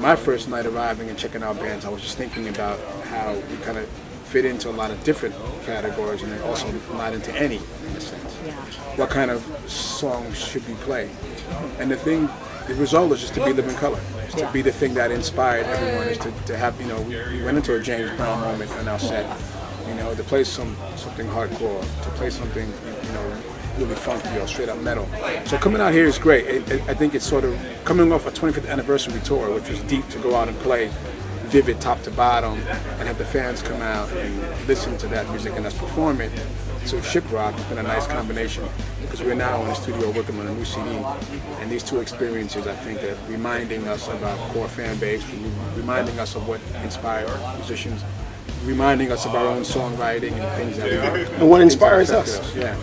my first night arriving and checking out bands, I was just thinking about how we kind of fit into a lot of different categories, and then also not into any, in a sense. Yeah. What kind of songs should we play? And the result is just to be Living Color. Is to be the thing that inspired everyone. Is to have, we went into a James Brown moment in our set. To play something hardcore, to play something, really funky or straight up metal. So coming out here is great. I think it's sort of coming off a 25th anniversary tour, which was deep, to go out and play vivid top to bottom and have the fans come out and listen to that music and us perform it. So ShipRocked has been a nice combination, because we're now in the studio working on a new CD, and these two experiences, I think, are reminding us of our core fan base, reminding us of what inspired musicians, reminding us of our own songwriting and things that and what inspires us. Yeah.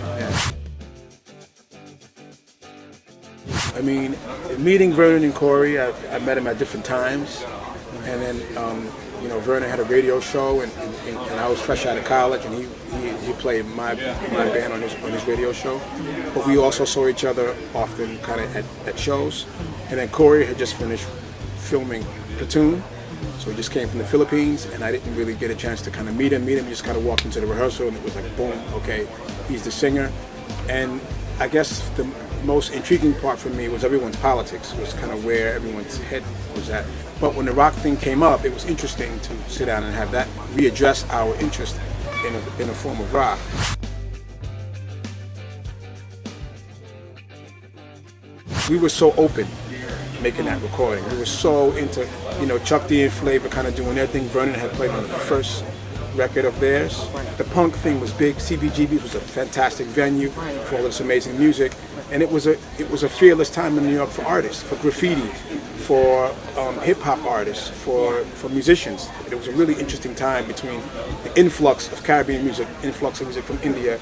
I mean, meeting Vernon and Corey, I met him at different times, and then Vernon had a radio show, and I was fresh out of college, and he played my band on his radio show. But we also saw each other often, kind of at shows. And then Corey had just finished filming Platoon, so he just came from the Philippines, and I didn't really get a chance to kind of meet him. Just kind of walked into the rehearsal, and it was like, boom, okay, he's the singer. And I guess the most intriguing part for me was everyone's politics, was kind of where everyone's head was at. But when the rock thing came up, it was interesting to sit down and have that readdress our interest in a form of rock. We were so open making that recording. We were so into, Chuck D and Flavor kind of doing everything. Vernon had played on the first record of theirs. The punk thing was big. CBGB was a fantastic venue for all this amazing music, and it was a fearless time in New York for artists, for graffiti, for hip hop artists, for musicians. It was a really interesting time between the influx of Caribbean music, influx of music from India,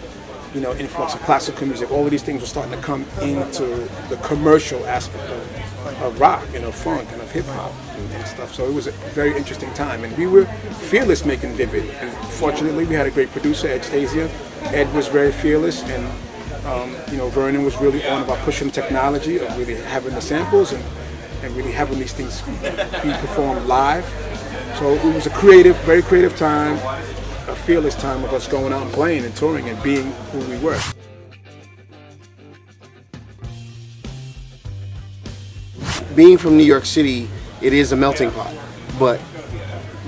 influx of classical music. All of these things were starting to come into the commercial aspect of rock and of funk and of hip hop and stuff. So it was a very interesting time, and we were fearless making Vivid. And fortunately, we had a great producer, Ed Stasia. Ed was very fearless, and Vernon was really on about pushing technology, of really having the samples and really having these things be performed live. So it was a very creative time, a fearless time of us going out and playing and touring and being who we were. Being from New York City, it is a melting pot, but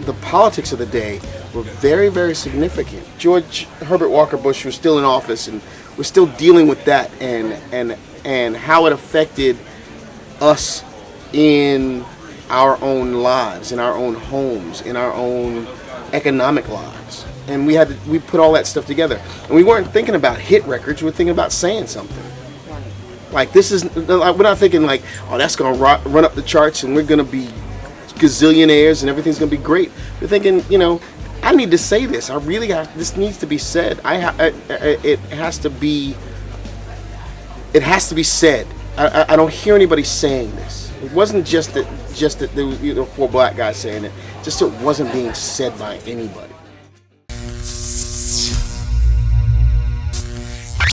the politics of the day were very, very significant. George Herbert Walker Bush was still in office, and we're still dealing with that and how it affected us in our own lives, in our own homes, in our own economic lives. And we put all that stuff together. And we weren't thinking about hit records, we were thinking about saying something. Like, we're not thinking like, oh, that's going to run up the charts and we're going to be gazillionaires and everything's going to be great. We're thinking, I need to say this. This needs to be said. It has to be said. I don't hear anybody saying this. It wasn't just that there were 4 black guys saying it. Just it wasn't being said by anybody.